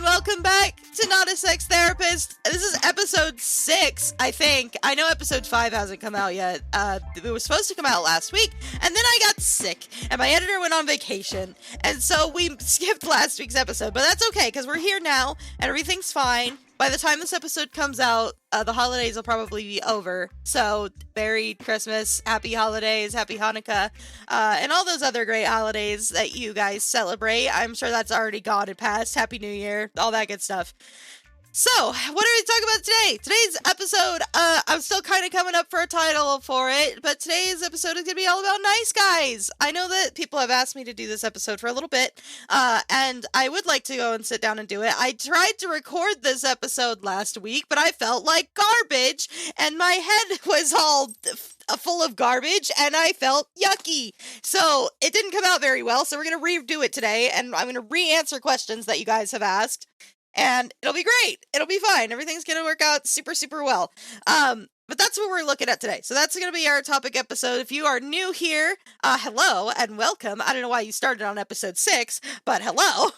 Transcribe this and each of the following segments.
and welcome back to Not a Sex Therapist. This is episode 6, I think. I know episode 5 hasn't come out yet. It was supposed to come out last week, and then I got sick, and my editor went on vacation, and so we skipped last week's episode, but that's okay, because we're here now, and everything's fine. By the time this episode comes out, the holidays will probably be over. So, Merry Christmas, Happy Holidays, Happy Hanukkah, and all those other great holidays that you guys celebrate. I'm sure that's already gone and passed. Happy New Year, all that good stuff. So, what are we talking about today? Today's episode, I'm still kind of coming up for a title for it, but today's episode is going to be all about nice guys. I know that people have asked me to do this episode for a little bit, and I would like to go and sit down and do it. I tried to record this episode last week, but I felt like garbage, and my head was all full of garbage, and I felt yucky. So, it didn't come out very well, so we're going to redo it today, and I'm going to re-answer questions that you guys have asked. And it'll be great. It'll be fine. Everything's going to work out super, super well. But that's what we're looking at today. So that's going to be our topic episode. If you are new here, hello and welcome. I don't know why you started on episode 6, but hello.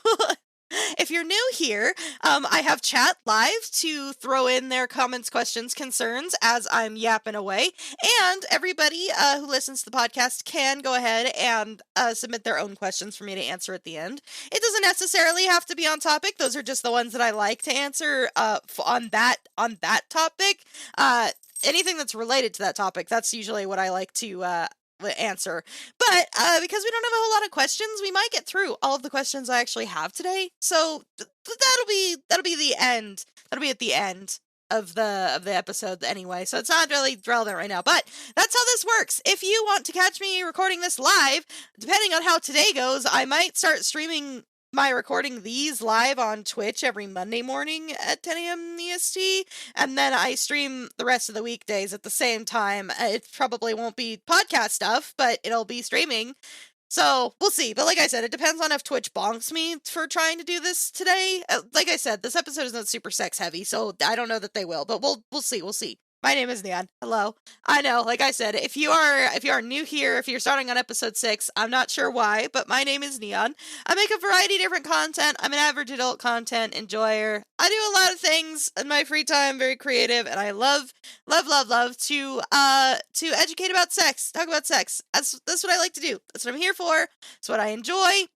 If you're new here, I have chat live to throw in their comments, questions, concerns as I'm yapping away. And everybody who listens to the podcast can go ahead and submit their own questions for me to answer at the end. It doesn't necessarily have to be on topic. Those are just the ones that I like to answer on that topic. Anything that's related to that topic, that's usually what I like to answer. But because we don't have a whole lot of questions, we might get through all of the questions I actually have today. So that'll be the end. That'll be at the end of the episode anyway. So it's not really relevant right now, but that's how this works. If you want to catch me recording this live, depending on how today goes, I might start streaming my recording these live on Twitch every Monday morning at 10 a.m. EST, and then I stream the rest of the weekdays at the same time. It probably won't be podcast stuff, but it'll be streaming. So, we'll see. But like I said, it depends on if Twitch bonks me for trying to do this today. Like I said, this episode is not super sex heavy, so I don't know that they will, but we'll see. My name is Neon. Hello. I know, like I said, if you are new here, if you're starting on episode 6, I'm not sure why, but my name is Neon. I make a variety of different content. I'm an average adult content enjoyer. I do a lot of things in my free time, very creative, and I love to educate about sex, talk about sex. That's what I like to do. That's what I'm here for. That's what I enjoy.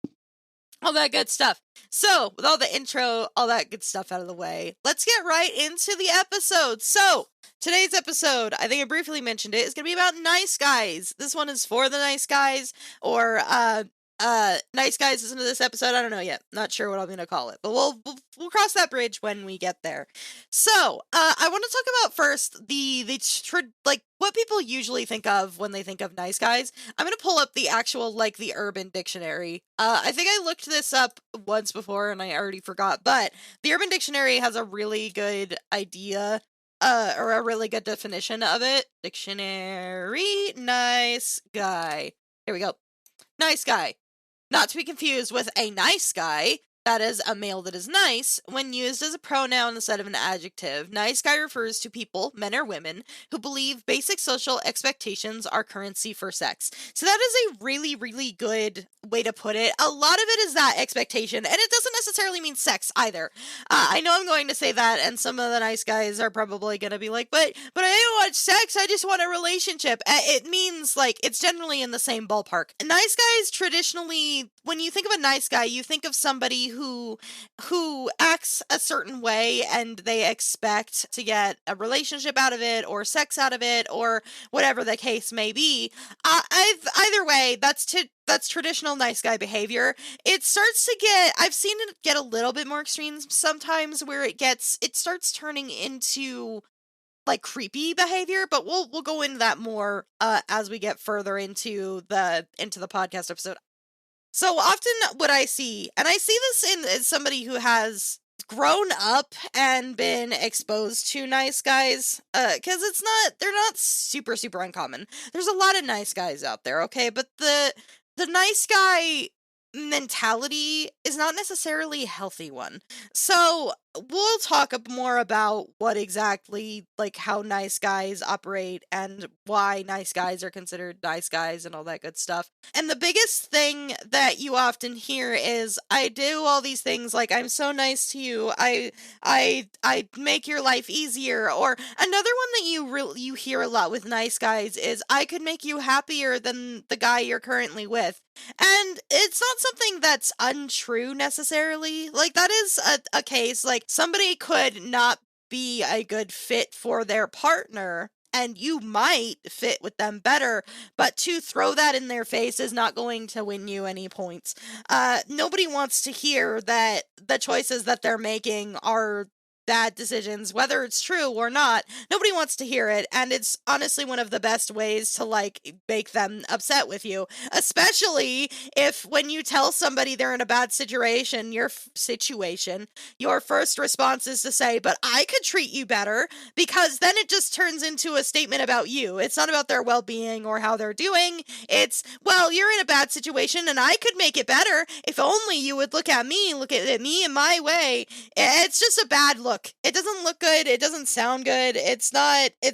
All that good stuff. So, with all the intro, all that good stuff out of the way, let's get right into the episode. So, today's episode, I think I briefly mentioned it, is going to be about nice guys. This one is for the nice guys, or, nice guys listen to this episode. I don't know yet. Not sure what I'm going to call it, but we'll cross that bridge when we get there. So, I want to talk about first like what people usually think of when they think of nice guys. I'm going to pull up the actual, like, the Urban Dictionary. I think I looked this up once before and I already forgot, but the Urban Dictionary has a really good idea, or a really good definition of it. Dictionary, nice guy. Here we go. Nice guy. Not to be confused with a nice guy, that is a male that is nice, when used as a pronoun instead of an adjective. Nice guy refers to people, men or women, who believe basic social expectations are currency for sex. So that is a really, really good way to put it. A lot of it is that expectation, and it doesn't necessarily mean sex either. I know I'm going to say that, and some of the nice guys are probably going to be like, but I don't want sex, I just want a relationship. It means, like, it's generally in the same ballpark. Nice guys traditionally, when you think of a nice guy, you think of somebody who acts a certain way and they expect to get a relationship out of it or sex out of it or whatever the case may be. Either way, that's traditional nice guy behavior. It starts to I've seen it get a little bit more extreme sometimes, where it starts turning into like creepy behavior, but we'll go into that more as we get further into the podcast episode. So often what I see, and I see this in somebody who has grown up and been exposed to nice guys, because they're not super, super uncommon. There's a lot of nice guys out there, okay? But the nice guy mentality is not necessarily a healthy one. So we'll talk more about what exactly, like, how nice guys operate and why nice guys are considered nice guys and all that good stuff. And the biggest thing that you often hear is, I do all these things, like, I'm so nice to you. I make your life easier. Or another one that you hear a lot with nice guys is, I could make you happier than the guy you're currently with. And it's not something that's untrue necessarily. Like, that is a case, like, somebody could not be a good fit for their partner, and you might fit with them better, but to throw that in their face is not going to win you any points. Nobody wants to hear that the choices that they're making are bad decisions, whether it's true or not. Nobody wants to hear it, and it's honestly one of the best ways to, like, make them upset with you, especially if, when you tell somebody they're in a bad situation, your first response is to say, but I could treat you better, because then it just turns into a statement about you. It's not about their well-being or how they're doing. It's, well, you're in a bad situation and I could make it better if only you would look at me in my way. It's just a bad look. It doesn't look good. It doesn't sound good. It's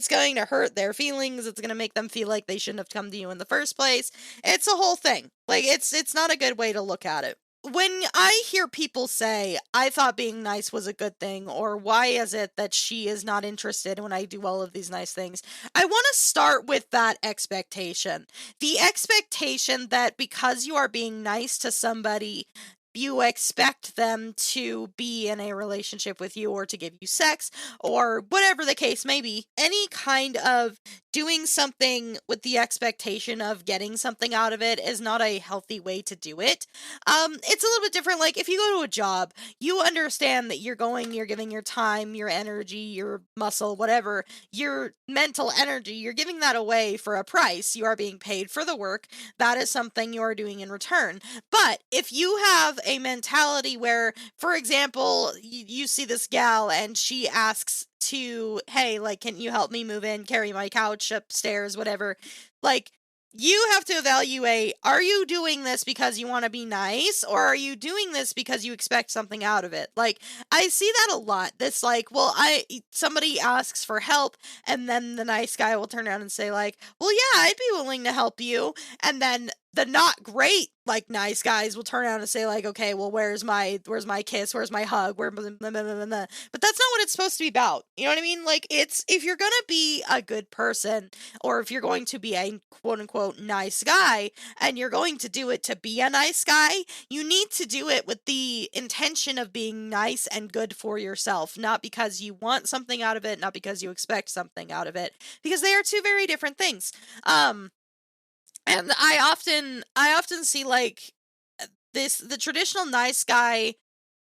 going to hurt their feelings. It's going to make them feel like they shouldn't have come to you in the first place. It's a whole thing. Like, it's not a good way to look at it. When I hear people say, I thought being nice was a good thing, or why is it that she is not interested when I do all of these nice things, I want to start with that expectation. The expectation that because you are being nice to somebody, you expect them to be in a relationship with you, or to give you sex, or whatever the case may be. Any kind of doing something with the expectation of getting something out of it is not a healthy way to do it. It's a little bit different. Like, if you go to a job, you understand that you're giving your time, your energy, your muscle, whatever, your mental energy, you're giving that away for a price. You are being paid for the work. That is something you are doing in return. But if you have a mentality where, for example, you see this gal and she asks to, hey, like, can you help me move in, carry my couch upstairs, whatever, like, you have to evaluate, are you doing this because you want to be nice, or are you doing this because you expect something out of it? Like, I see that a lot. This, like, well, somebody asks for help, and then the nice guy will turn around and say, like, well, yeah, I'd be willing to help you. And then the not great, like, nice guys will turn around and say, like, okay, well, where's my kiss? Where's my hug? But that's not what it's supposed to be about. You know what I mean? Like, it's, if you're gonna be a good person, or if you're going to be a quote unquote nice guy, and you're going to do it to be a nice guy, you need to do it with the intention of being nice and good for yourself, not because you want something out of it, not because you expect something out of it, because they are two very different things. And I often see, like, the traditional nice guy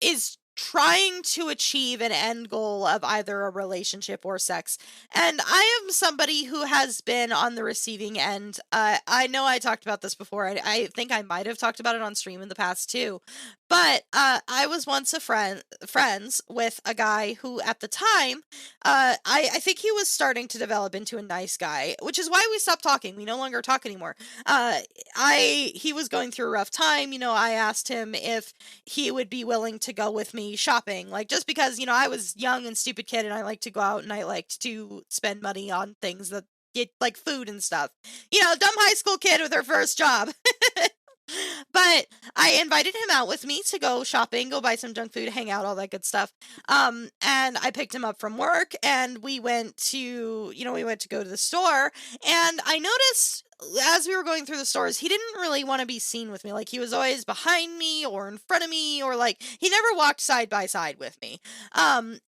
is trying to achieve an end goal of either a relationship or sex. And I am somebody who has been on the receiving end. I know I talked about this before. I think I might have talked about it on stream in the past too. But I was once friends with a guy who, at the time, I think he was starting to develop into a nice guy, which is why we stopped talking. We no longer talk anymore. He was going through a rough time. I asked him if he would be willing to go with me shopping, like, just because, I was young and stupid kid, and I liked to go out, and I liked to spend money on things that get, like, food and stuff. Dumb high school kid with her first job. But I invited him out with me to go shopping, go buy some junk food, hang out, all that good stuff. And I picked him up from work, and we went to go to the store, and I noticed, as we were going through the stores, he didn't really want to be seen with me. Like, he was always behind me or in front of me, or, like, he never walked side by side with me. And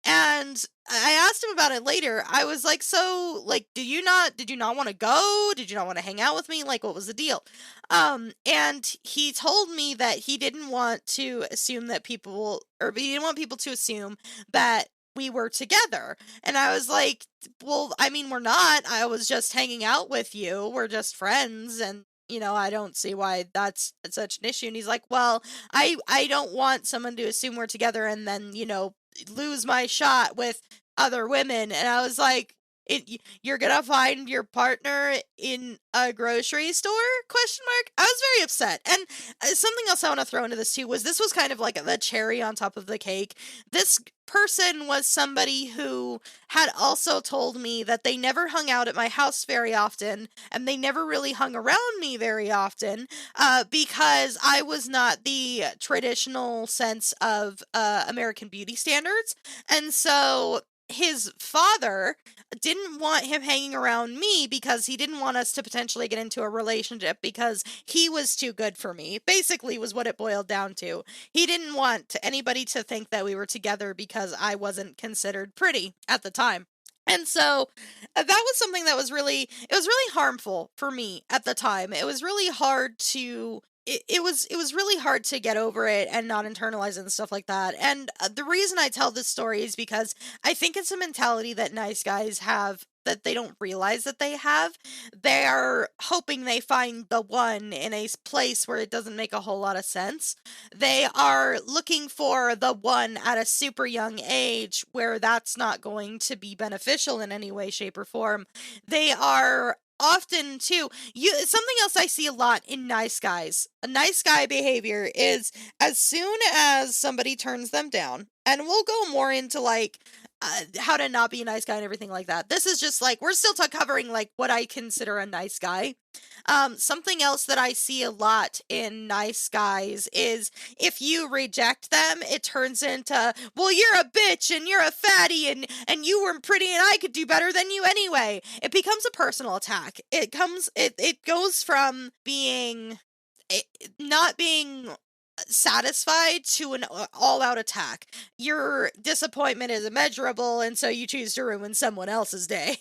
I asked him about it later. I was like, so, like, did you not want to go? Did you not want to hang out with me? Like, what was the deal? And he told me that he didn't want to assume that people, or he didn't want people to assume that we were together. And I was like, well, I mean, we're not. I was just hanging out with you. We're just friends. And, I don't see why that's such an issue. And he's like, well, I don't want someone to assume we're together and then, lose my shot with other women. And I was like, You're gonna find your partner in a grocery store? Question mark. I was very upset. And something else I want to throw into this too was this was kind of like the cherry on top of the cake. This person was somebody who had also told me that they never hung out at my house very often and they never really hung around me very often because I was not the traditional sense of American beauty standards. And so his father didn't want him hanging around me because he didn't want us to potentially get into a relationship because he was too good for me. Basically was what it boiled down to. He didn't want anybody to think that we were together because I wasn't considered pretty at the time. And so that was something that was it was really harmful for me at the time. It was really hard to it was really hard to get over it and not internalize it and stuff like that. And the reason I tell this story is because I think it's a mentality that nice guys have that they don't realize that they have. They are hoping they find the one in a place where it doesn't make a whole lot of sense. They are looking for the one at a super young age where that's not going to be beneficial in any way, shape, or form. They are often too something else I see a lot in nice guys. A nice guy behavior is as soon as somebody turns them down, and we'll go more into like how to not be a nice guy and everything like that. This is just like we're still covering like what I consider a nice guy. Something else that I see a lot in nice guys is if you reject them, it turns into, well, you're a bitch and you're a fatty and you weren't pretty and I could do better than you anyway. It becomes a personal attack. It goes from being not being satisfied to an all-out attack. Your disappointment is immeasurable, and so you choose to ruin someone else's day.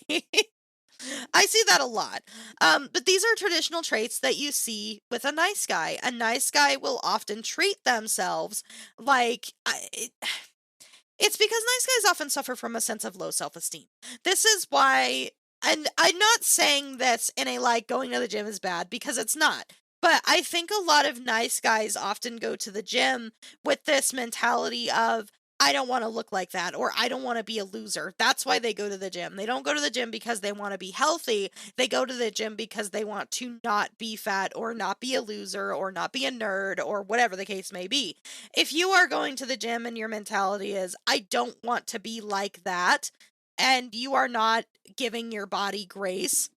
I see that a lot. But these are traditional traits that you see with a nice guy. A nice guy will often treat themselves like it's because nice guys often suffer from a sense of low self-esteem. This is why, and I'm not saying this in a like going to the gym is bad because it's not. But I think a lot of nice guys often go to the gym with this mentality of, I don't want to look like that, or I don't want to be a loser. That's why they go to the gym. They don't go to the gym because they want to be healthy. They go to the gym because they want to not be fat, or not be a loser, or not be a nerd, or whatever the case may be. If you are going to the gym and your mentality is, I don't want to be like that, and you are not giving your body grace,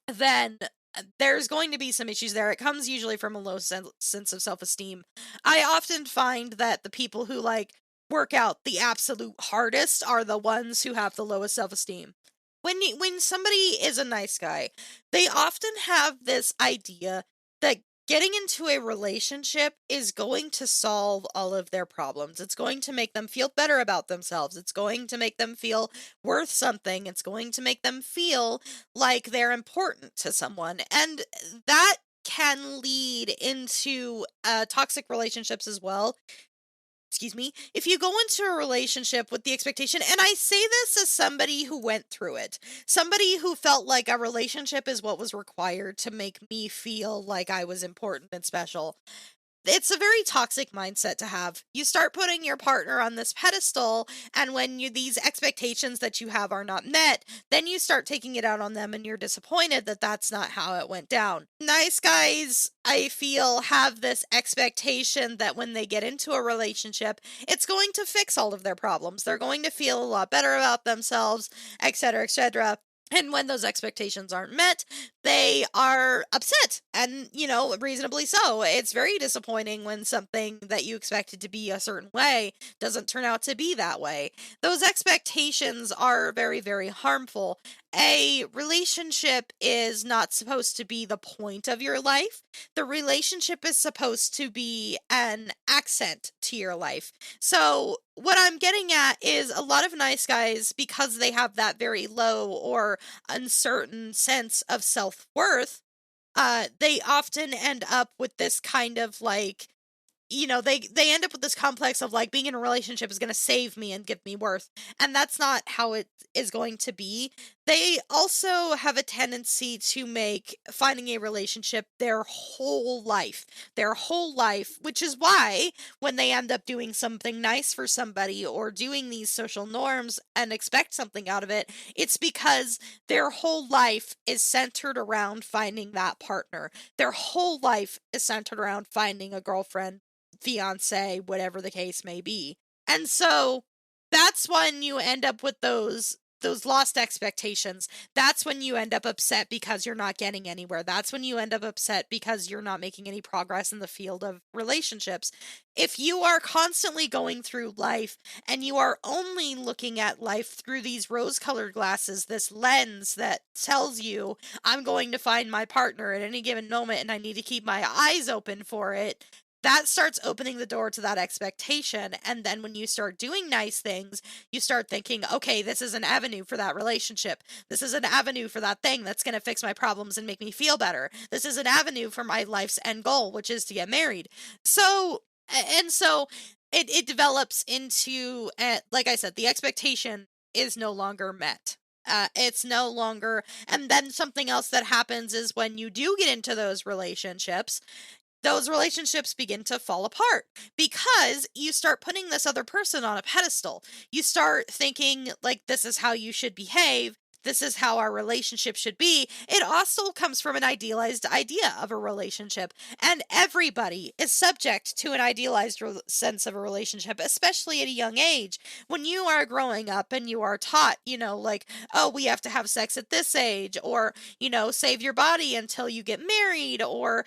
then there's going to be some issues there. It comes usually from a low sense of self-esteem. I often find that the people who like work out the absolute hardest are the ones who have the lowest self-esteem. When somebody is a nice guy, they often have this idea that getting into a relationship is going to solve all of their problems. It's going to make them feel better about themselves. It's going to make them feel worth something. It's going to make them feel like they're important to someone. And that can lead into toxic relationships as well. Excuse me, if you go into a relationship with the expectation, and I say this as somebody who went through it, somebody who felt like a relationship is what was required to make me feel like I was important and special. It's a very toxic mindset to have. You start putting your partner on this pedestal, and when these expectations that you have are not met, then you start taking it out on them and you're disappointed that that's not how it went down. Nice guys, I feel, have this expectation that when they get into a relationship, it's going to fix all of their problems. They're going to feel a lot better about themselves, etc., etc. And when those expectations aren't met, they are upset, and, reasonably so. It's very disappointing when something that you expected to be a certain way doesn't turn out to be that way. Those expectations are very, very harmful. A relationship is not supposed to be the point of your life. The relationship is supposed to be an accent to your life. So what I'm getting at is a lot of nice guys, because they have that very low or uncertain sense of self-worth, they often end up with this kind of like, they end up with this complex of like being in a relationship is going to save me and give me worth. And that's not how it is going to be. They also have a tendency to make finding a relationship their whole life, which is why when they end up doing something nice for somebody or doing these social norms and expect something out of it, it's because their whole life is centered around finding that partner. Their whole life is centered around finding a girlfriend, fiance, whatever the case may be. And so that's when you end up with those lost expectations. That's when you end up upset because you're not getting anywhere. That's when you end up upset because you're not making any progress in the field of relationships. If you are constantly going through life and you are only looking at life through these rose-colored glasses, this lens that tells you I'm going to find my partner at any given moment and I need to keep my eyes open for it, that starts opening the door to that expectation. And then when you start doing nice things, you start thinking, okay, this is an avenue for that relationship. This is an avenue for that thing that's going to fix my problems and make me feel better. This is an avenue for my life's end goal, which is to get married. So it develops into, like I said, the expectation is no longer met. It's no longer, and then something else that happens is when you do get into those relationships begin to fall apart because you start putting this other person on a pedestal. You start thinking, like, this is how you should behave. This is how our relationship should be. It also comes from an idealized idea of a relationship. And everybody is subject to an idealized sense of a relationship, especially at a young age. When you are growing up and you are taught, like, oh, we have to have sex at this age, or, save your body until you get married, or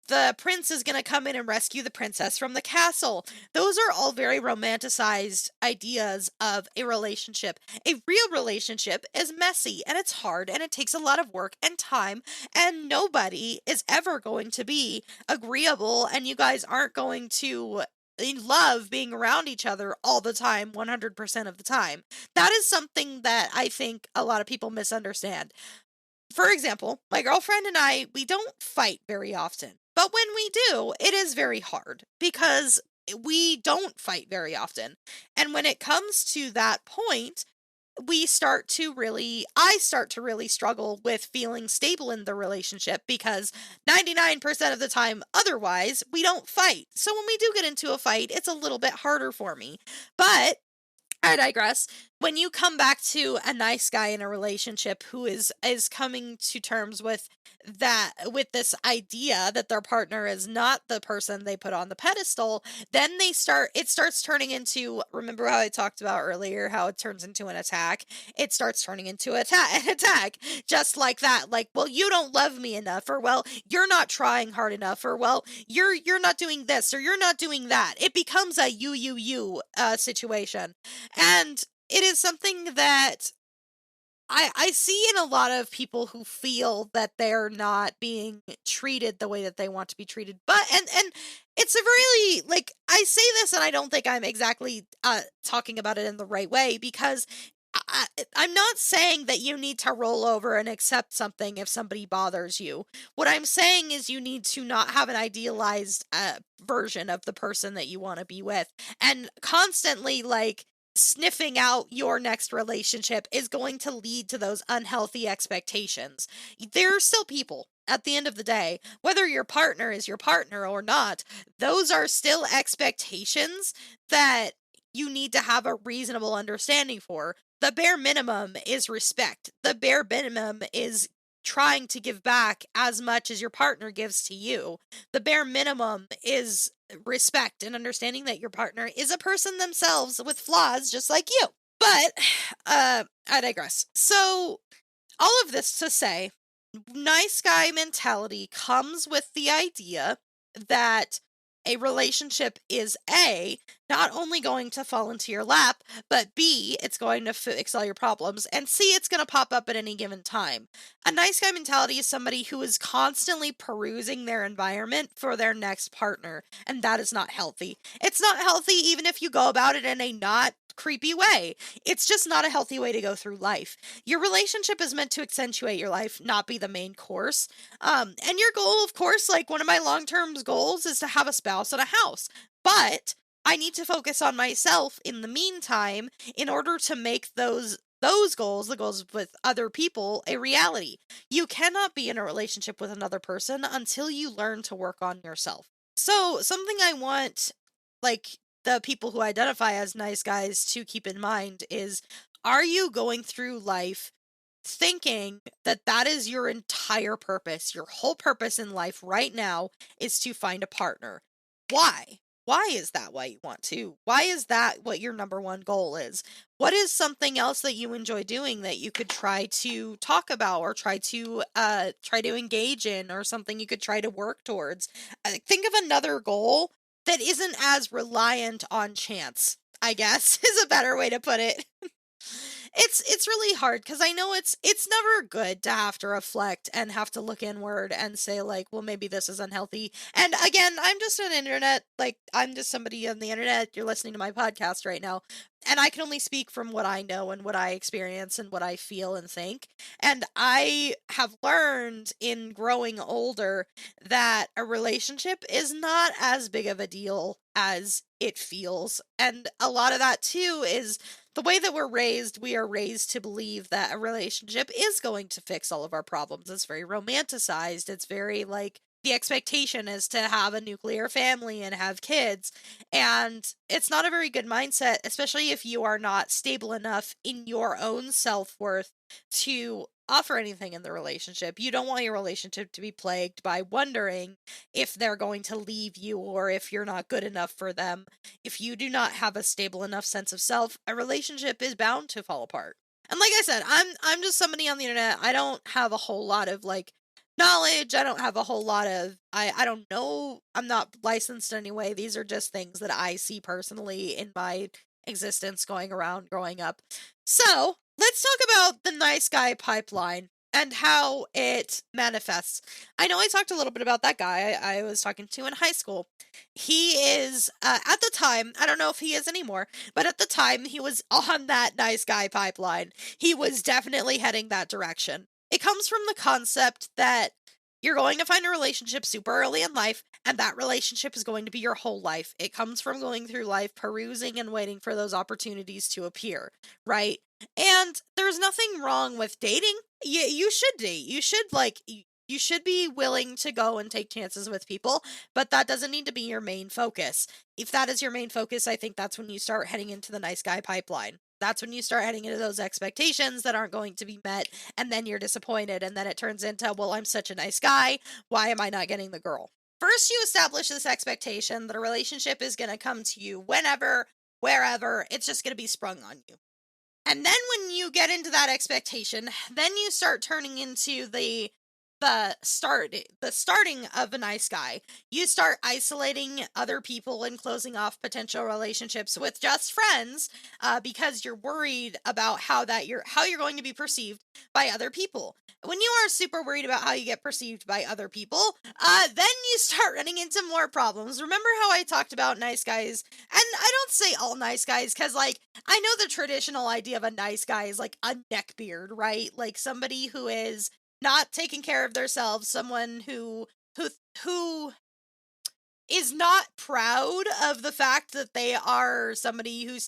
the prince is going to come in and rescue the princess from the castle. Those are all very romanticized ideas of a relationship. A real relationship is messy and it's hard and it takes a lot of work and time, and nobody is ever going to be agreeable, and you guys aren't going to love being around each other all the time, 100% of the time. That is something that I think a lot of people misunderstand. For example, my girlfriend and I, we don't fight very often. But when we do, it is very hard because we don't fight very often. And when it comes to that point, I start to really struggle with feeling stable in the relationship because 99% of the time, otherwise, we don't fight. So when we do get into a fight, it's a little bit harder for me. But I digress. When you come back to a nice guy in a relationship who is coming to terms with this idea that their partner is not the person they put on the pedestal, then it starts turning into, remember how I talked about earlier how it turns into an attack? It starts turning into an attack just like that. Like, well, you don't love me enough, or well, you're not trying hard enough, or well, you're not doing this, or you're not doing that. It becomes a you situation. And it is something that I see in a lot of people who feel that they're not being treated the way that they want to be treated. But and it's a really, like, I say this and I don't think I'm exactly talking about it in the right way, because I'm not saying that you need to roll over and accept something if somebody bothers you. What I'm saying is you need to not have an idealized version of the person that you want to be with, and constantly, like, sniffing out your next relationship is going to lead to those unhealthy expectations. There are still people at the end of the day, whether your partner is your partner or not, those are still expectations that you need to have a reasonable understanding for. The bare minimum is respect. The bare minimum is trying to give back as much as your partner gives to you. The bare minimum is respect and understanding that your partner is a person themselves with flaws just like you. But I digress. So all of this to say, nice guy mentality comes with the idea that a relationship is A, not only going to fall into your lap, but B, it's going to fix all your problems, and C, it's going to pop up at any given time. A nice guy mentality is somebody who is constantly perusing their environment for their next partner, and that is not healthy. It's not healthy even if you go about it in a not creepy way. It's just not a healthy way to go through life. Your relationship is meant to accentuate your life, not be the main course. And your goal, of course, like one of my long-term goals is to have a spouse and a house. But I need to focus on myself in the meantime in order to make those those goals, the goals with other people, a reality. You cannot be in a relationship with another person until you learn to work on yourself. So, something I want, like, the people who identify as nice guys to keep in mind is, are you going through life thinking that that is your entire purpose? Your whole purpose in life right now is to find a partner. Why? Why is that why you want to? Why is that what your number one goal is? What is something else that you enjoy doing that you could try to talk about or try to engage in, or something you could try to work towards? Think of another goal that isn't as reliant on chance, I guess, is a better way to put it. It's really hard because I know it's never good to have to reflect and have to look inward and say, like, well, maybe this is unhealthy. And again, I'm just somebody on the internet. You're listening to my podcast right now, and I can only speak from what I know and what I experience and what I feel and think. And I have learned in growing older that a relationship is not as big of a deal as it feels. And a lot of that too is the way that we are raised to believe that a relationship is going to fix all of our problems. It's very romanticized. It's very like the expectation is to have a nuclear family and have kids. And it's not a very good mindset, especially if you are not stable enough in your own self worth to offer anything in the relationship. You don't want your relationship to be plagued by wondering if they're going to leave you or if you're not good enough for them. If you do not have a stable enough sense of self, a relationship is bound to fall apart. And like I said, I'm just somebody on the internet. I don't have a whole lot of like knowledge. I don't have a whole lot of I don't know. I'm not licensed in any way. These are just things that I see personally in my existence going around growing up. So, let's talk about the nice guy pipeline and how it manifests. I know I talked a little bit about that guy I was talking to in high school. He is, at the time, I don't know if he is anymore, but at the time he was on that nice guy pipeline. He was definitely heading that direction. It comes from the concept that you're going to find a relationship super early in life, and that relationship is going to be your whole life. It comes from going through life perusing and waiting for those opportunities to appear, right? And there's nothing wrong with dating. You should date. You should be willing to go and take chances with people, but that doesn't need to be your main focus. If that is your main focus, I think that's when you start heading into the nice guy pipeline. That's when you start heading into those expectations that aren't going to be met, and then you're disappointed, and then it turns into, well, I'm such a nice guy. Why am I not getting the girl? First, you establish this expectation that a relationship is going to come to you whenever, wherever, it's just going to be sprung on you. And then when you get into that expectation, then you start turning into the starting of a nice guy. You start isolating other people and closing off potential relationships with just friends, because you're worried about how you're going to be perceived by other people. When you are super worried about how you get perceived by other people, then you start running into more problems. Remember how I talked about nice guys? And I don't say all nice guys, because like I know the traditional idea of a nice guy is like a neckbeard, right? Like somebody who is not taking care of themselves, someone who is not proud of the fact that they are somebody who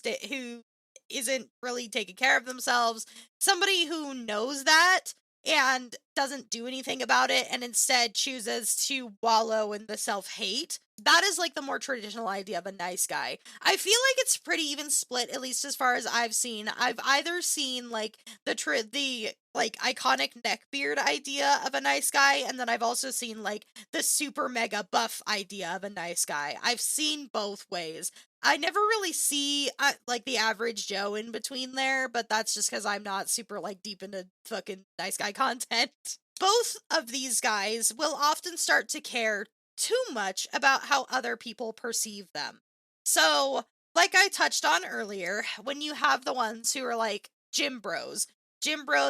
isn't really taking care of themselves, somebody who knows that and doesn't do anything about it and instead chooses to wallow in the self-hate. That is like the more traditional idea of a nice guy. I feel like it's pretty even split, at least as far as I've seen. I've either seen like the like iconic neckbeard idea of a nice guy, and then I've also seen like the super mega buff idea of a nice guy. I've seen both ways. I never really see like the average Joe in between there, but that's just because I'm not super like deep into fucking nice guy content. Both of these guys will often start to care too much about how other people perceive them. So, like I touched on earlier, when you have the ones who are like gym bros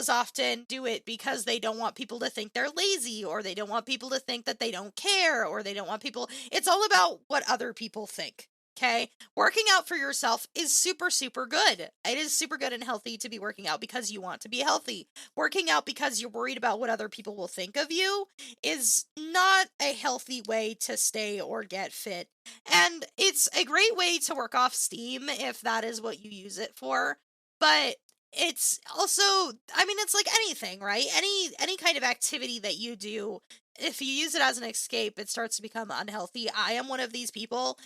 often do it because they don't want people to think they're lazy, or they don't want people to think that they don't care, or they don't want people. It's all about what other people think. Okay? Working out for yourself is super, super good. It is super good and healthy to be working out because you want to be healthy. Working out because you're worried about what other people will think of you is not a healthy way to stay or get fit. And it's a great way to work off steam if that is what you use it for. But it's also, I mean, it's like anything, right? Any kind of activity that you do, if you use it as an escape, it starts to become unhealthy. I am one of these people.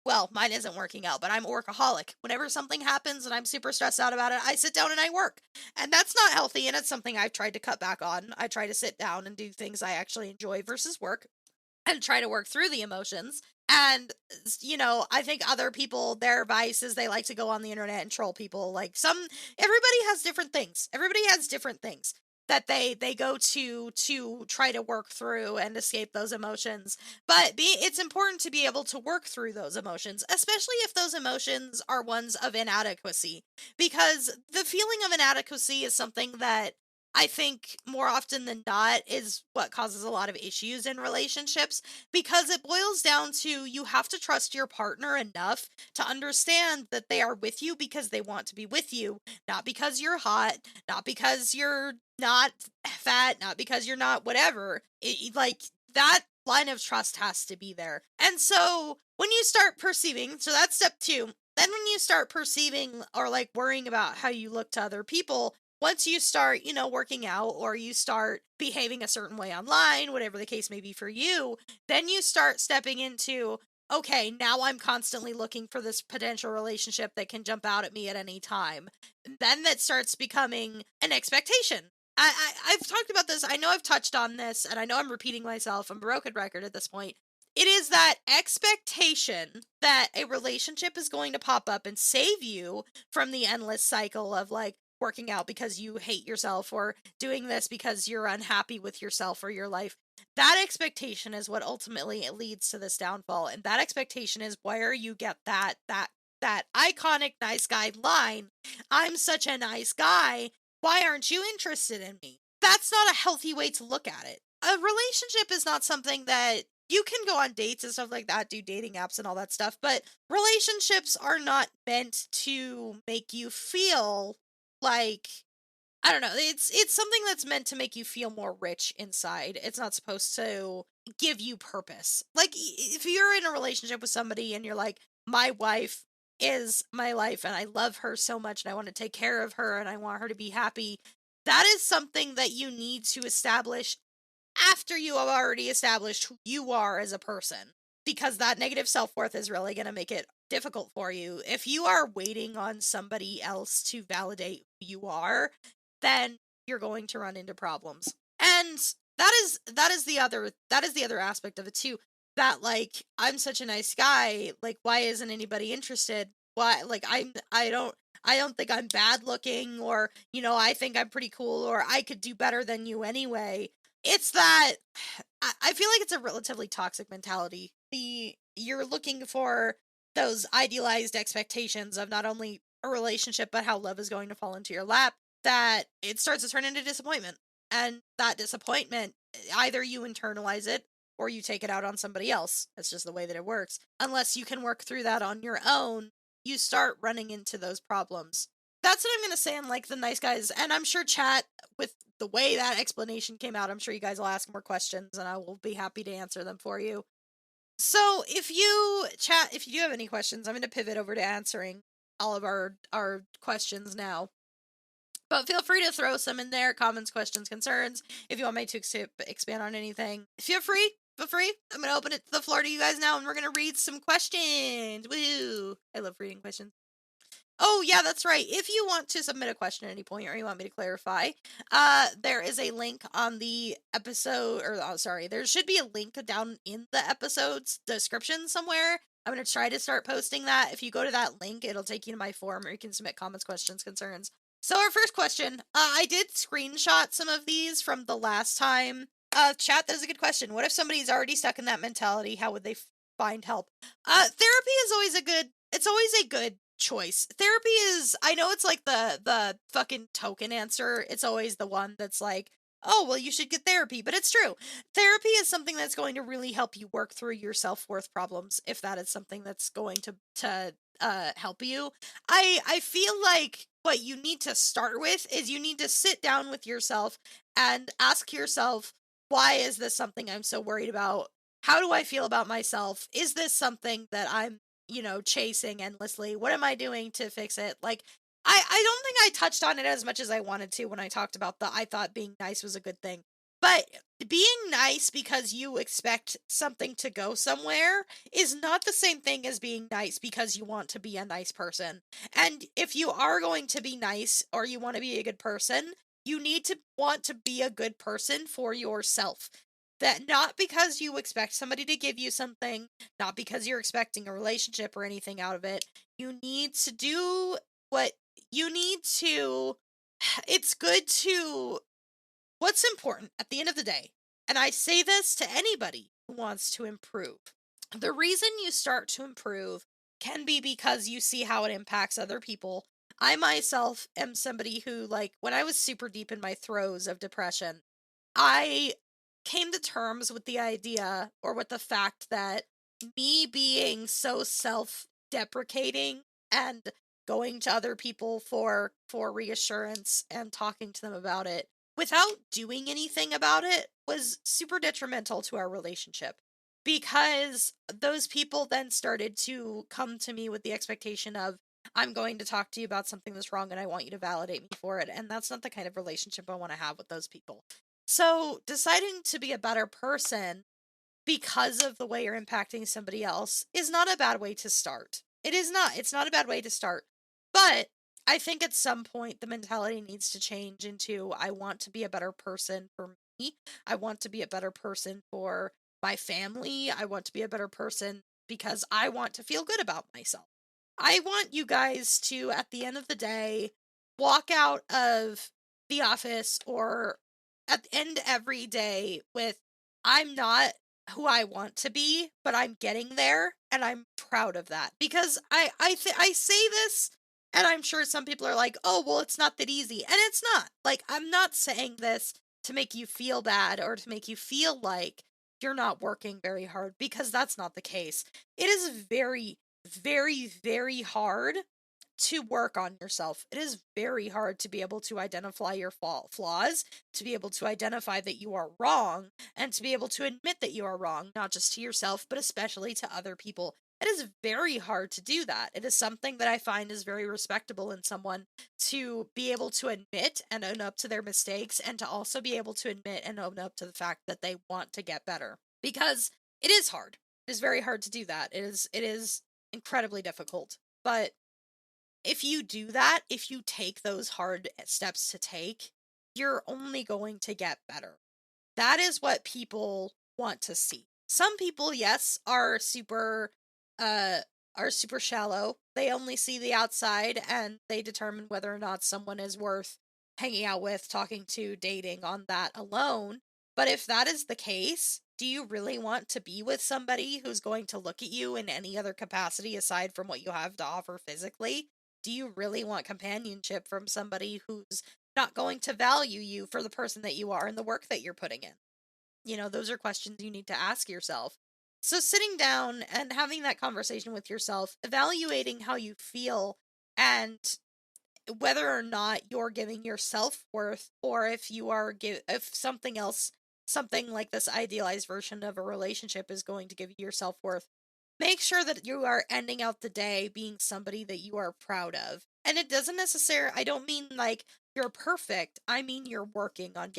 Well, mine isn't working out, but I'm a workaholic. Whenever something happens and I'm super stressed out about it, I sit down and I work. And that's not healthy, and it's something I've tried to cut back on. I try to sit down and do things I actually enjoy versus work, and try to work through the emotions. And, I think other people, their vice is they like to go on the internet and troll people. Like, everybody has different things. Everybody has different things that they go to try to work through and escape those emotions. But it's important to be able to work through those emotions, especially if those emotions are ones of inadequacy, because the feeling of inadequacy is something that I think more often than not is what causes a lot of issues in relationships, because it boils down to you have to trust your partner enough to understand that they are with you because they want to be with you, not because you're hot, not because you're not fat, not because you're not whatever. Like, that line of trust has to be there. And so when you start perceiving, so that's step 2. Then when you start perceiving or like worrying about how you look to other people, once you start, working out, or you start behaving a certain way online, whatever the case may be for you, then you start stepping into, okay, now I'm constantly looking for this potential relationship that can jump out at me at any time. Then that starts becoming an expectation. I've talked about this. I know I've touched on this, and I know I'm repeating myself. I'm a broken record at this point. It is that expectation that a relationship is going to pop up and save you from the endless cycle of like, working out because you hate yourself, or doing this because you're unhappy with yourself or your life. That expectation is what ultimately leads to this downfall, and that expectation is where you get that iconic nice guy line, "I'm such a nice guy, why aren't you interested in me?" That's not a healthy way to look at it. A relationship is not something that you can go on dates and stuff like that, do dating apps and all that stuff, but relationships are not meant to make you feel like, I don't know, it's something that's meant to make you feel more rich inside. It's not supposed to give you purpose. Like, if you're in a relationship with somebody and you're like, my wife is my life and I love her so much and I want to take care of her and I want her to be happy, that is something that you need to establish after you have already established who you are as a person, because that negative self-worth is really going to make it difficult for you. If you are waiting on somebody else to validate who you are, then you're going to run into problems. And that is the other aspect of it too. That, like, I'm such a nice guy, like, why isn't anybody interested? Why, like, I don't think I'm bad looking, or, I think I'm pretty cool, or I could do better than you anyway. It's that I feel like it's a relatively toxic mentality. You're looking for those idealized expectations of not only a relationship but how love is going to fall into your lap, that it starts to turn into disappointment. And that disappointment, either you internalize it or you take it out on somebody else. That's just the way that it works. Unless you can work through that on your own, you start running into those problems. That's what I'm going to say on, like, the nice guys. And I'm sure chat, with the way that explanation came out, I'm sure you guys will ask more questions and I will be happy to answer them for you. So if you do have any questions, I'm going to pivot over to answering all of our questions now. But feel free to throw some in there, comments, questions, concerns. If you want me to expand on anything, feel free. Feel free. I'm going to open it to the floor to you guys now, and we're going to read some questions. Woo! I love reading questions. Oh, yeah, that's right. If you want to submit a question at any point, or you want me to clarify, there is a link on the episode, or, oh, sorry, there should be a link down in the episode's description somewhere. I'm going to try to start posting that. If you go to that link, it'll take you to my form, or you can submit comments, questions, concerns. So our first question, I did screenshot some of these from the last time. Chat, that is a good question. What if somebody's already stuck in that mentality? How would they find help? Therapy is always it's always a good choice. Therapy is, I know it's like the fucking token answer. It's always the one that's like, oh, well, you should get therapy, but it's true. Therapy is something that's going to really help you work through your self-worth problems, if that is something that's going to help you. I feel like what you need to start with is you need to sit down with yourself and ask yourself, why is this something I'm so worried about? How do I feel about myself? Is this something that I'm chasing endlessly? What am I doing to fix it? Like, I don't think I touched on it as much as I wanted to when I talked about I thought being nice was a good thing. But being nice because you expect something to go somewhere is not the same thing as being nice because you want to be a nice person. And if you are going to be nice or you want to be a good person, you need to want to be a good person for yourself. That not because you expect somebody to give you something, not because you're expecting a relationship or anything out of it. You need to do what you need to. It's good to what's important at the end of the day, and I say this to anybody who wants to improve. The reason you start to improve can be because you see how it impacts other people. I myself am somebody who, like, when I was super deep in my throes of depression, I came to terms with the idea or with the fact that me being so self-deprecating and going to other people for reassurance and talking to them about it without doing anything about it was super detrimental to our relationship, because those people then started to come to me with the expectation of, I'm going to talk to you about something that's wrong and I want you to validate me for it, and that's not the kind of relationship I want to have with those people. So deciding to be a better person because of the way you're impacting somebody else is not a bad way to start. It is not. It's not a bad way to start. But I think at some point the mentality needs to change into, I want to be a better person for me. I want to be a better person for my family. I want to be a better person because I want to feel good about myself. I want you guys to, at the end of the day, walk out of the office or at the end every day with, I'm not who I want to be, but I'm getting there and I'm proud of that. Because I say this and I'm sure some people are like, "Oh, well, it's not that easy." And it's not. Like, I'm not saying this to make you feel bad or to make you feel like you're not working very hard, because that's not the case. It is very, very, very hard to work on yourself. It is very hard to be able to identify your flaws, to be able to identify that you are wrong, and to be able to admit that you are wrong, not just to yourself, but especially to other people. It is very hard to do that. It is something that I find is very respectable in someone, to be able to admit and own up to their mistakes, and to also be able to admit and own up to the fact that they want to get better. Because it is hard. It is very hard to do that. It is incredibly difficult. But if you do that, if you take those hard steps to take, you're only going to get better. That is what people want to see. Some people, yes, uh are super shallow. They only see the outside and they determine whether or not someone is worth hanging out with, talking to, dating on that alone. But if that is the case, do you really want to be with somebody who's going to look at you in any other capacity aside from what you have to offer physically? Do you really want companionship from somebody who's not going to value you for the person that you are and the work that you're putting in? Those are questions you need to ask yourself. So, sitting down and having that conversation with yourself, evaluating how you feel and whether or not you're giving yourself worth, or if if something else, something like this idealized version of a relationship is going to give you your self-worth, make sure that you are ending out the day being somebody that you are proud of. And it doesn't necessarily, I don't mean like you're perfect. I mean you're working on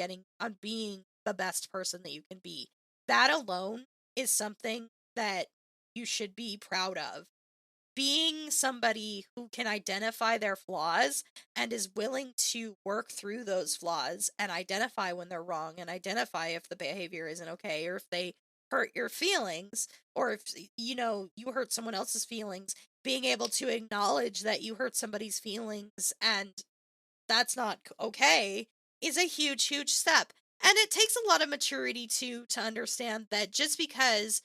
being the best person that you can be. That alone is something that you should be proud of. Being somebody who can identify their flaws and is willing to work through those flaws and identify when they're wrong and identify if the behavior isn't okay, or if they hurt your feelings, or if you hurt someone else's feelings, being able to acknowledge that you hurt somebody's feelings and that's not okay, is a huge step. And it takes a lot of maturity to understand that just because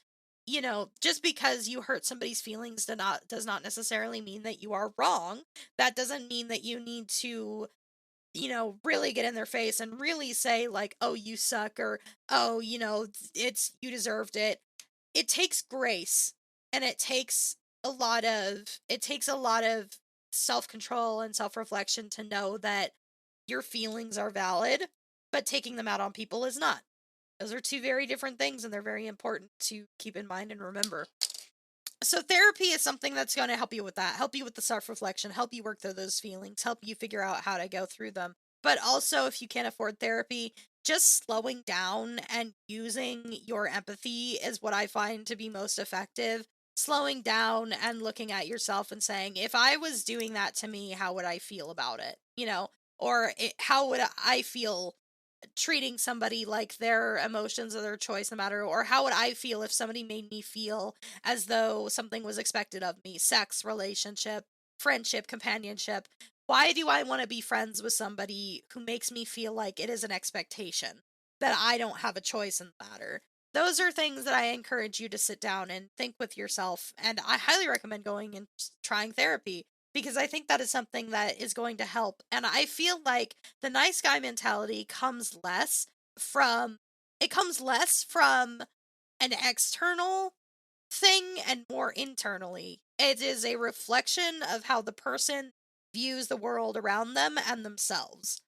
you hurt somebody's feelings does not necessarily mean that you are wrong. That doesn't mean that you need to, really get in their face and really say like, "Oh, you suck," or, "Oh, it's you deserved it." It takes grace, and it takes a lot of self-control and self-reflection to know that your feelings are valid, but taking them out on people is not. Those are two very different things, and they're very important to keep in mind and remember. So therapy is something that's going to help you with that, help you with the self-reflection, help you work through those feelings, help you figure out how to go through them. But also, if you can't afford therapy, just slowing down and using your empathy is what I find to be most effective. Slowing down and looking at yourself and saying, if I was doing that to me, how would I feel about it? Or how would I feel treating somebody like their emotions are their choice no matter, or how would I feel if somebody made me feel as though something was expected of me, sex, relationship, friendship, companionship. Why do I want to be friends with somebody who makes me feel like it is an expectation that I don't have a choice in the matter? Those are things that I encourage you to sit down and think with yourself, and I highly recommend going and trying therapy because I think that is something that is going to help. And I feel like the nice guy mentality from comes less from an external thing and more internally. It is a reflection of how the person views the world around them and themselves.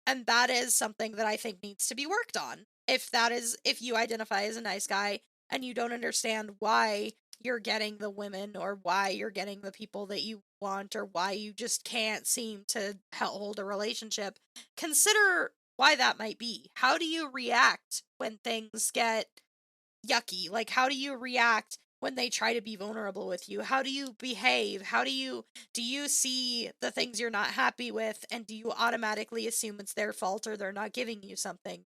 And that is something that I think needs to be worked on. If you identify as a nice guy and you don't understand why you're getting the women or why you're getting the people that you want or why you just can't seem to hold a relationship, consider why that might be. How do you react when things get yucky? Like, how do you react when they try to be vulnerable with you? How do you behave? Do you see the things you're not happy with and do you automatically assume it's their fault or they're not giving you something?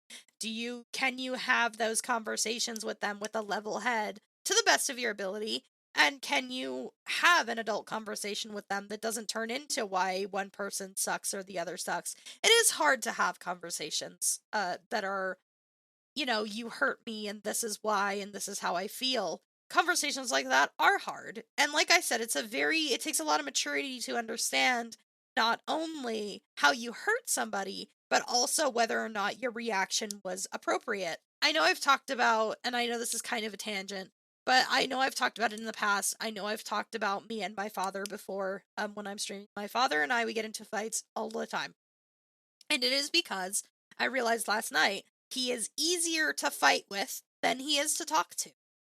Can you have those conversations with them with a level head to the best of your ability? And can you have an adult conversation with them that doesn't turn into why one person sucks or the other sucks? It is hard to have conversations that are, you hurt me and this is why and this is how I feel. Conversations like that are hard. And like I said, it takes a lot of maturity to understand not only how you hurt somebody, but also whether or not your reaction was appropriate. I know I've talked about, and I know this is kind of a tangent, but I know I've talked about it in the past. I know I've talked about me and my father before when I'm streaming. My father and I, we get into fights all the time. And it is because I realized last night he is easier to fight with than he is to talk to.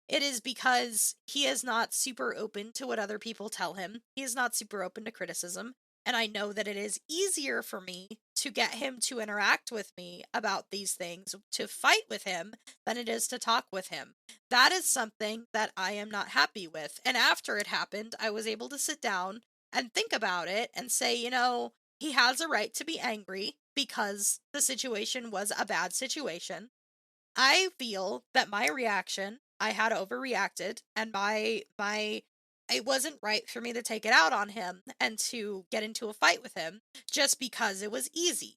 It is because he is not super open to what other people tell him. He is not super open to criticism. And I know that it is easier for me to get him to interact with me about these things, to fight with him, than it is to talk with him. That is something that I am not happy with. And after it happened, I was able to sit down and think about it and say, he has a right to be angry because the situation was a bad situation. I feel that my reaction, I had overreacted and my it wasn't right for me to take it out on him and to get into a fight with him just because it was easy.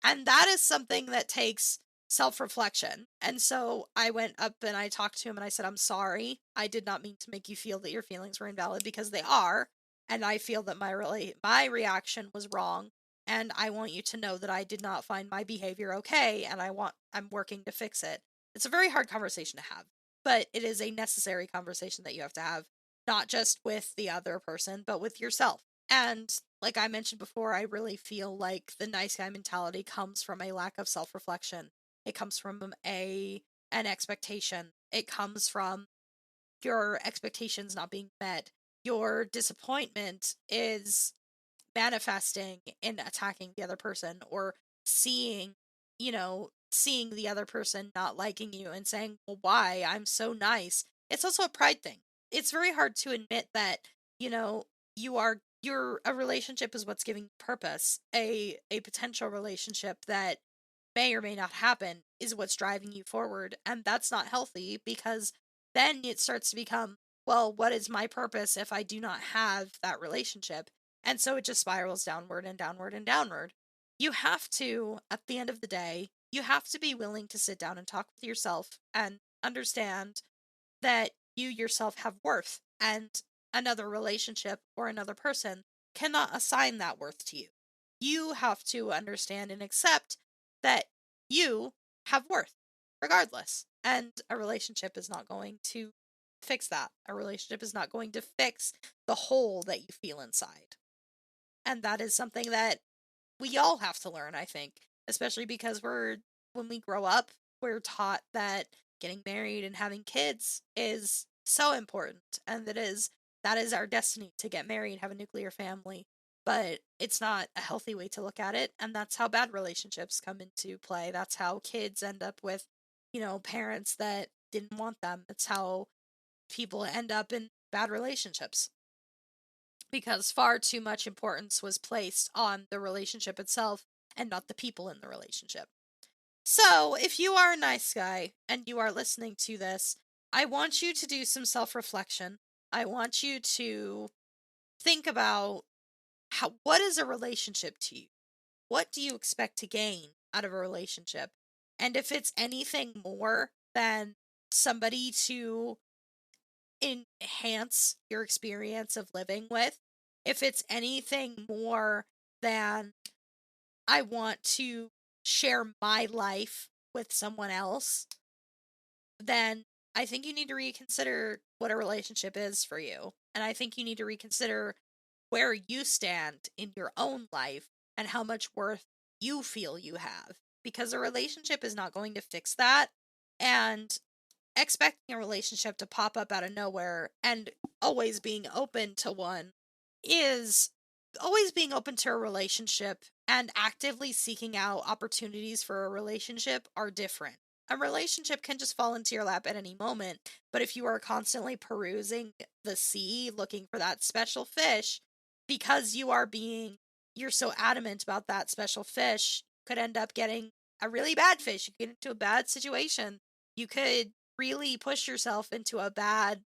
And that is something that takes self-reflection. And so I went up and I talked to him and I said, "I'm sorry. I did not mean to make you feel that your feelings were invalid because they are, and I feel that my reaction was wrong, and I want you to know that I did not find my behavior okay, and I'm working to fix it." It's a very hard conversation to have, but it is a necessary conversation that you have to have, not just with the other person, but with yourself. And like I mentioned before, I really feel like the nice guy mentality comes from a lack of self-reflection. It comes from an expectation. It comes from your expectations not being met. Your disappointment is manifesting in attacking the other person or seeing, seeing the other person not liking you and saying, "Well, why? I'm so nice." It's also a pride thing. It's very hard to admit that, you know, you're a relationship is what's giving you purpose. A potential relationship that may or may not happen is what's driving you forward, and that's not healthy because then it starts to become, well, what is my purpose if I do not have that relationship? And so it just spirals downward and downward and downward. You have to, at the end of the day, you have to be willing to sit down and talk with yourself and understand that you yourself have worth, and another relationship or another person cannot assign that worth to you. You have to understand and accept that you have worth regardless. And a relationship is not going to fix that. A relationship is not going to fix the hole that you feel inside. And that is something that we all have to learn, I think, especially because when we grow up, we're taught that getting married and having kids is so important and that is that is our destiny to get married, have a nuclear family. But it's not a healthy way to look at it. And that's how bad relationships come into play. That's how kids end up with, parents that didn't want them. That's how people end up in bad relationships because far too much importance was placed on the relationship itself and not the people in the relationship. So, if you are a nice guy and you are listening to this, I want you to do some self reflection. I want you to think about what is a relationship to you? What do you expect to gain out of a relationship? And if it's anything more than somebody to enhance your experience of living with, if it's anything more than I want to share my life with someone else, then I think you need to reconsider what a relationship is for you. And I think you need to reconsider where you stand in your own life and how much worth you feel you have. Because a relationship is not going to fix that. And expecting a relationship to pop up out of nowhere and always being open to one is always being open to a relationship and actively seeking out opportunities for a relationship are different. A relationship can just fall into your lap at any moment, but if you are constantly perusing the sea looking for that special fish because you're so adamant about that special fish, you could end up getting a really bad fish. You get into a bad situation. You could really push yourself into a bad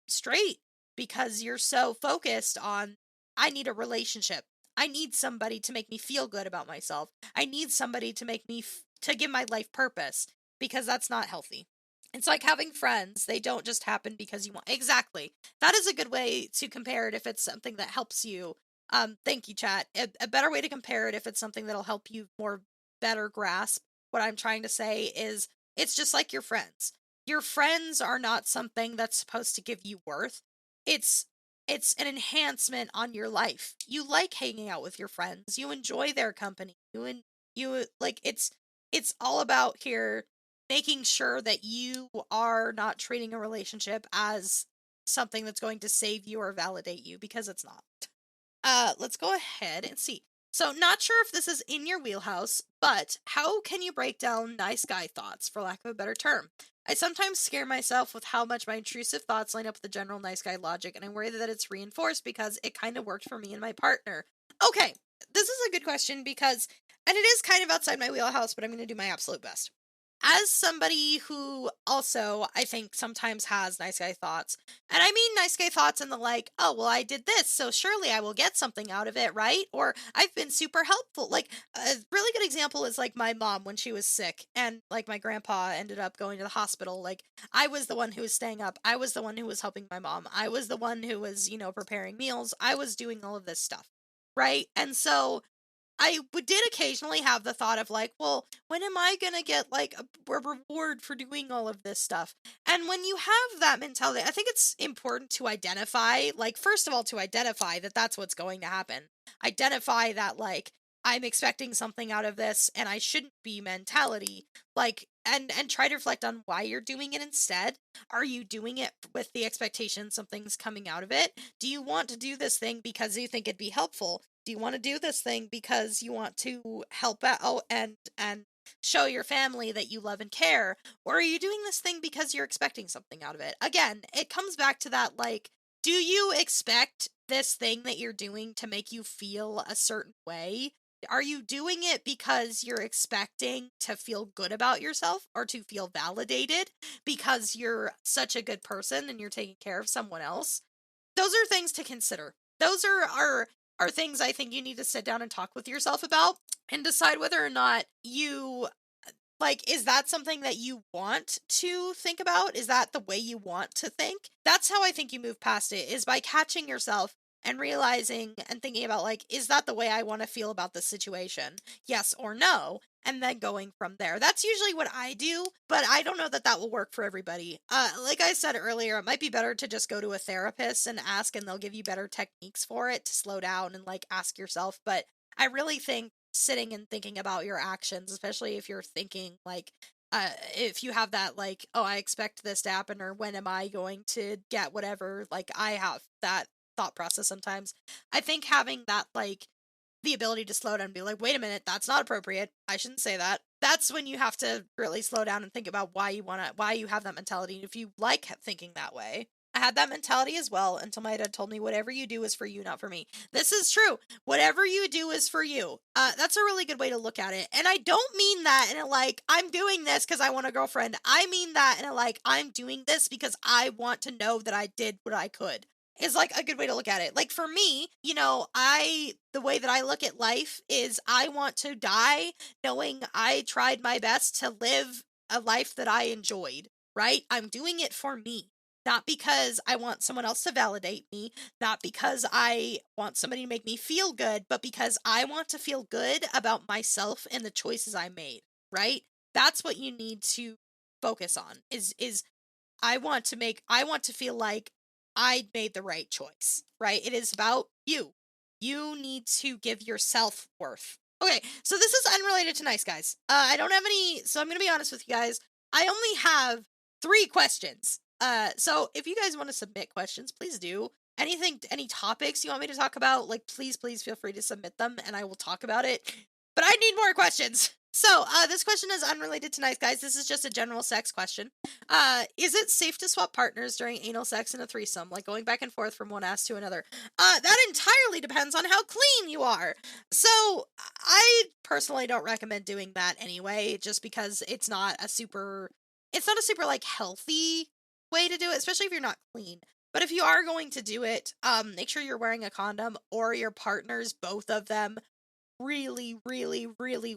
straight because you're so focused on I need a relationship. I need somebody to make me feel good about myself. I need somebody to make me to give my life purpose because that's not healthy. It's like having friends. They don't just happen because you want. Exactly. That is a good way to compare it if it's something that helps you. Thank you, chat. A better way to compare it if it's something that'll help you more better grasp what I'm trying to say is it's just like your friends. Your friends are not something that's supposed to give you worth. It's it's an enhancement on your life. You like hanging out with your friends. You enjoy their company. You like it's all about here making sure that you are not treating a relationship as something that's going to save you or validate you because it's not. Let's go ahead and see. So, not sure if this is in your wheelhouse, but how can you break down nice guy thoughts, for lack of a better term? I sometimes scare myself with how much my intrusive thoughts line up with the general nice guy logic, and I worry that it's reinforced because it kind of worked for me and my partner. Okay, this is a good question because, and it is kind of outside my wheelhouse, but I'm going to do my absolute best. As somebody who also, I think, sometimes has nice guy thoughts, and I mean nice guy thoughts in the like, oh, well, I did this, so surely I will get something out of it, right? Or I've been super helpful. Like, a really good example is like my mom when she was sick, and like my grandpa ended up going to the hospital. Like, I was the one who was staying up. I was the one who was helping my mom. I was the one who was, preparing meals. I was doing all of this stuff, right? And so did occasionally have the thought of like, well, when am I gonna get like a reward for doing all of this stuff? And when you have that mentality, I think it's important to identify, like, first of all, to identify that that's what's going to happen. Identify that like I'm expecting something out of this and I shouldn't be mentality. Like, and try to reflect on why you're doing it instead. Are you doing it with the expectation something's coming out of it? Do you want to do this thing because you think it'd be helpful? Do you want to do this thing because you want to help out and show your family that you love and care? Or are you doing this thing because you're expecting something out of it? Again, it comes back to that like, do you expect this thing that you're doing to make you feel a certain way? Are you doing it because you're expecting to feel good about yourself or to feel validated because you're such a good person and you're taking care of someone else? Those are things to consider. Those are things I think you need to sit down and talk with yourself about and decide whether or not you like, is that something that you want to think about? Is that the way you want to think? That's how I think you move past it, is by catching yourself and realizing and thinking about, like, is that the way I want to feel about this situation? Yes or no? And then going from there. That's usually what I do, but I don't know that that will work for everybody. Like I said earlier, it might be better to just go to a therapist and ask, and they'll give you better techniques for it to slow down and, like, ask yourself. But I really think sitting and thinking about your actions, especially if you're thinking like if you have that, like, oh, I expect this to happen, or when am I going to get whatever, like, I have that thought process sometimes. I think having that, like, the ability to slow down and be like, wait a minute, that's not appropriate. I shouldn't say that. That's when you have to really slow down and think about why you have that mentality. And if you like thinking that way, I had that mentality as well until my dad told me, whatever you do is for you, not for me. This is true. Whatever you do is for you. That's a really good way to look at it. And I don't mean that in a like, I'm doing this because I want a girlfriend. I mean that in a like, I'm doing this because I want to know that I did what I could, is like a good way to look at it. Like for me, the way that I look at life is I want to die knowing I tried my best to live a life that I enjoyed, right? I'm doing it for me. Not because I want someone else to validate me, not because I want somebody to make me feel good, but because I want to feel good about myself and the choices I made, right? That's what you need to focus on is I want to feel like I made the right choice, right? It is about you. You need to give yourself worth. Okay, so this is unrelated to nice guys. I don't have any, so I'm going to be honest with you guys. I only have 3 questions. So if you guys want to submit questions, please do. Any topics you want me to talk about, like, please feel free to submit them and I will talk about it. But I need more questions. So, this question is unrelated to nice guys. This is just a general sex question. Is it safe to swap partners during anal sex in a threesome, like going back and forth from one ass to another? That entirely depends on how clean you are. So, I personally don't recommend doing that anyway, just because it's not a super like healthy way to do it, especially if you're not clean. But if you are going to do it, make sure you're wearing a condom, or your partners, both of them, really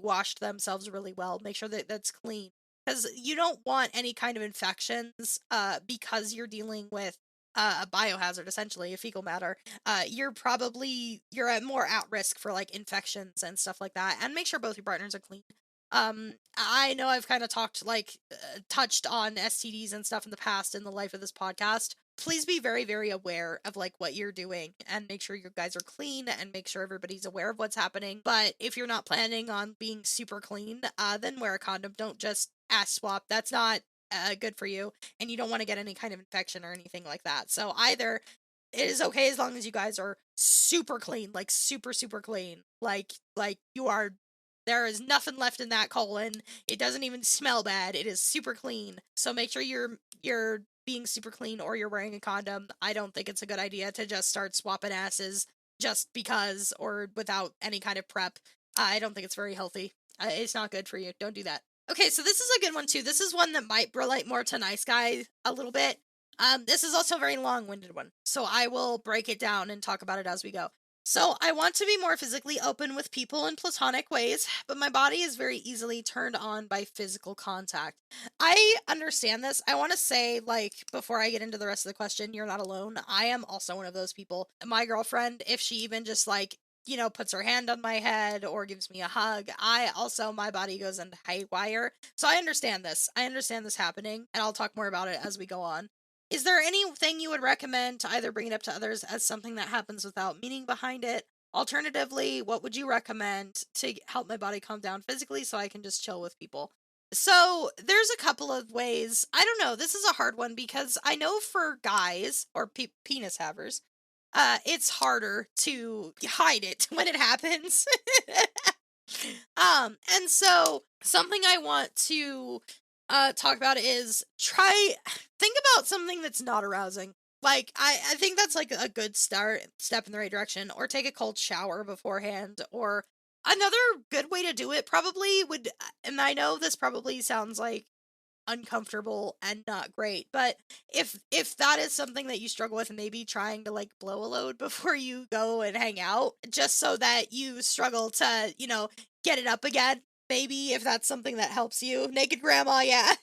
washed themselves really well. Make sure that that's clean, because you don't want any kind of infections, because you're dealing with a biohazard, essentially, a fecal matter. You're more at risk for like infections and stuff like that. And make sure both your partners are clean. I know I've kind of touched on STDs and stuff in the past in the life of this podcast. Please be very aware of like what you're doing and make sure your guys are clean and make sure everybody's aware of what's happening. But if you're not planning on being super clean, then wear a condom. Don't just ass swap. That's not good for you, and you don't want to get any kind of infection or anything like that. So either it is okay as long as you guys are super clean, like super clean, like you are. There is nothing left in that colon. It doesn't even smell bad. It is super clean. So make sure you're being super clean, or you're wearing a condom. I don't think it's a good idea to just start swapping asses just because, or without any kind of prep. I don't think it's very healthy. It's not good for you. Don't do that. Okay, so this is a good one too. This is one that might relate more to nice guy a little bit. This is also a very long-winded one, so I will break it down and talk about it as we go. So, I want to be more physically open with people in platonic ways, but my body is very easily turned on by physical contact. I understand this. I want to say, like, before I get into the rest of the question, you're not alone. I am also one of those people. My girlfriend, if she even just, like, puts her hand on my head or gives me a hug, my body goes into haywire. So I understand this. I understand this happening, and I'll talk more about it as we go on. Is there anything you would recommend to either bring it up to others as something that happens without meaning behind it? Alternatively, what would you recommend to help my body calm down physically so I can just chill with people? So, there's a couple of ways. I don't know. This is a hard one because I know for guys or penis havers, it's harder to hide it when it happens. And so something I want to talk about is think about something that's not arousing. Like, I think that's like a good step in the right direction, or take a cold shower beforehand, or another good way to do it probably would, and I know this probably sounds like uncomfortable and not great, but if that is something that you struggle with, maybe trying to like blow a load before you go and hang out, just so that you struggle to get it up again, maybe, if that's something that helps you. Naked grandma, yeah.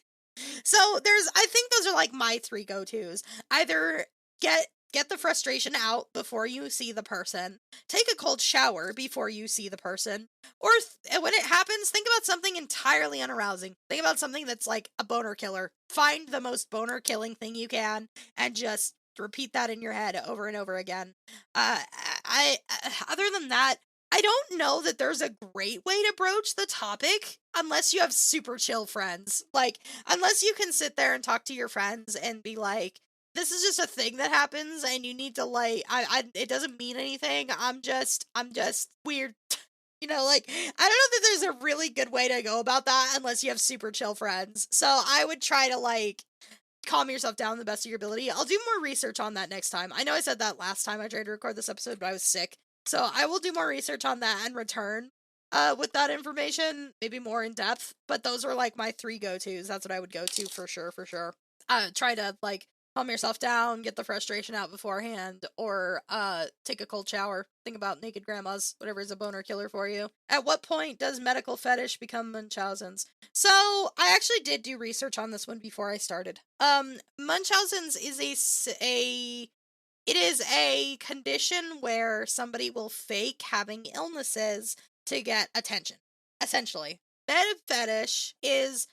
So I think those are like my 3 go-tos. Either get the frustration out before you see the person, take a cold shower before you see the person, or when it happens, think about something entirely unarousing. Think about something that's like a boner killer. Find the most boner killing thing you can and just repeat that in your head over and over again. I other than that, I don't know that there's a great way to broach the topic unless you have super chill friends. Like, unless you can sit there and talk to your friends and be like, this is just a thing that happens and you need to like, it doesn't mean anything. I'm just weird. Like, I don't know that there's a really good way to go about that unless you have super chill friends. So I would try to like calm yourself down the best of your ability. I'll do more research on that next time. I know I said that last time I tried to record this episode, but I was sick. So I will do more research on that and return with that information, maybe more in depth. But those are like my 3 go-tos. That's what I would go to for sure. Try to like calm yourself down, get the frustration out beforehand, or take a cold shower. Think about naked grandmas, whatever is a boner killer for you. At what point does medical fetish become Munchausen's? So I actually did do research on this one before I started. Munchausen's is it is a condition where somebody will fake having illnesses to get attention. Essentially, med fetish is,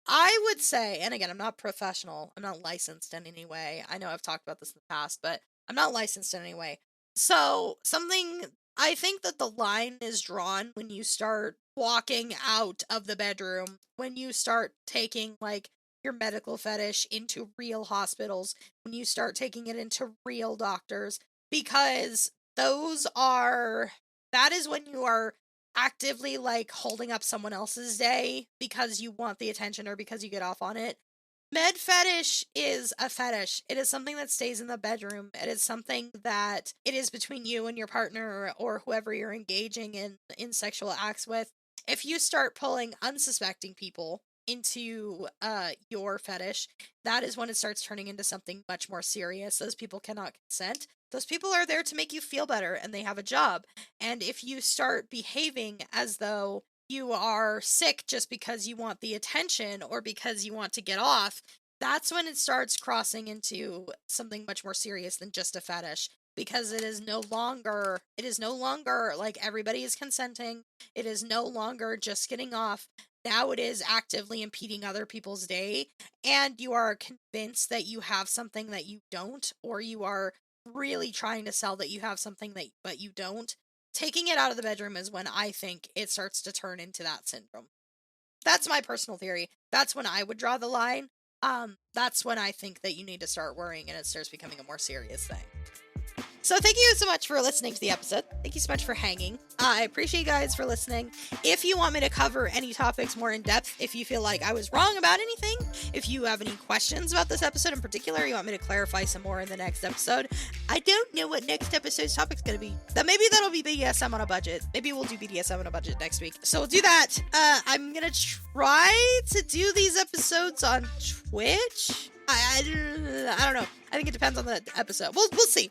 I would say, and again, I'm not professional, I'm not licensed in any way. I know I've talked about this in the past, but I'm not licensed in any way. So, I think that the line is drawn when you start walking out of the bedroom, when you start taking, like, your medical fetish into real hospitals, when you start taking it into real doctors, because that is when you are actively like holding up someone else's day because you want the attention or because you get off on it. Med fetish is a fetish. It is something that stays in the bedroom. It is something that it is between you and your partner or whoever you're engaging in sexual acts with. If you start pulling unsuspecting people into your fetish, that is when it starts turning into something much more serious. Those people cannot consent. Those people are there to make you feel better, and they have a job. And if you start behaving as though you are sick just because you want the attention or because you want to get off, that's when it starts crossing into something much more serious than just a fetish. Because it is no longer like everybody is consenting. It is no longer just getting off. Now it is actively impeding other people's day, and you are convinced that you have something that you don't, or you are really trying to sell that you have something but you don't. Taking it out of the bedroom is when I think it starts to turn into that syndrome. That's my personal theory. That's when I would draw the line. That's when I think that you need to start worrying and it starts becoming a more serious thing. So thank you so much for listening to the episode. Thank you so much for hanging. I appreciate you guys for listening. If you want me to cover any topics more in depth, if you feel like I was wrong about anything, if you have any questions about this episode in particular, you want me to clarify some more in the next episode, I don't know what next episode's topic's going to be. Maybe that'll be BDSM on a budget. Maybe we'll do BDSM on a budget next week. So we'll do that. I'm going to try to do these episodes on Twitch. I don't know. I think it depends on the episode. We'll see.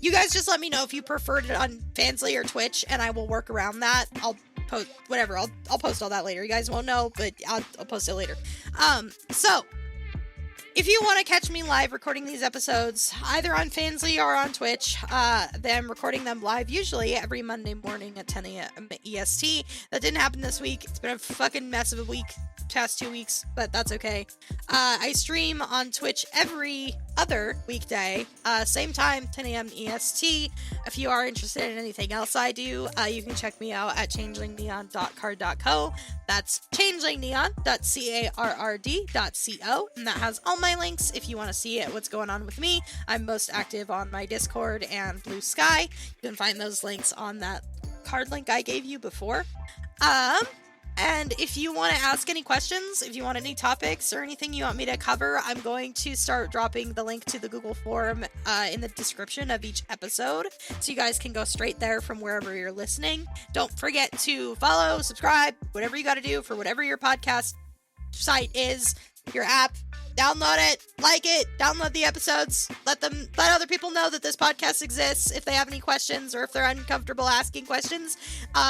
You guys just let me know if you preferred it on Fansly or Twitch, and I will work around that. I'll post whatever. I'll post all that later. You guys won't know, but I'll post it later. So if you want to catch me live recording these episodes, either on Fansly or on Twitch, then I'm recording them live usually every Monday morning at 10 a.m. EST. That didn't happen this week. It's been a fucking mess of a week. Past 2 weeks, but that's okay. I stream on Twitch every other weekday, same time, 10 a.m. EST. If you are interested in anything else I do, you can check me out at changelingneon.card.co. That's changelingneon.carrd.co, and that has all my links if you want to see what's going on with me. I'm most active on my Discord and Blue Sky. You can find those links on that card link I gave you before. And if you want to ask any questions, if you want any topics or anything you want me to cover, I'm going to start dropping the link to the Google form in the description of each episode, so you guys can go straight there from wherever you're listening. Don't forget to follow, subscribe, whatever you got to do for whatever your podcast site is, your app. Download it, like it, download the episodes, let other people know that this podcast exists if they have any questions or if they're uncomfortable asking questions.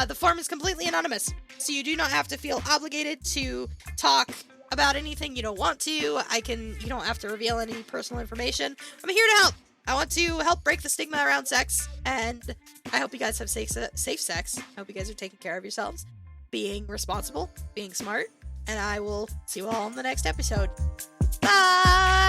The form is completely anonymous, so you do not have to feel obligated to talk about anything you don't want to. You don't have to reveal any personal information. I'm here to help. I want to help break the stigma around sex, and I hope you guys have safe sex. I hope you guys are taking care of yourselves, being responsible, being smart, and I will see you all in the next episode. Bye!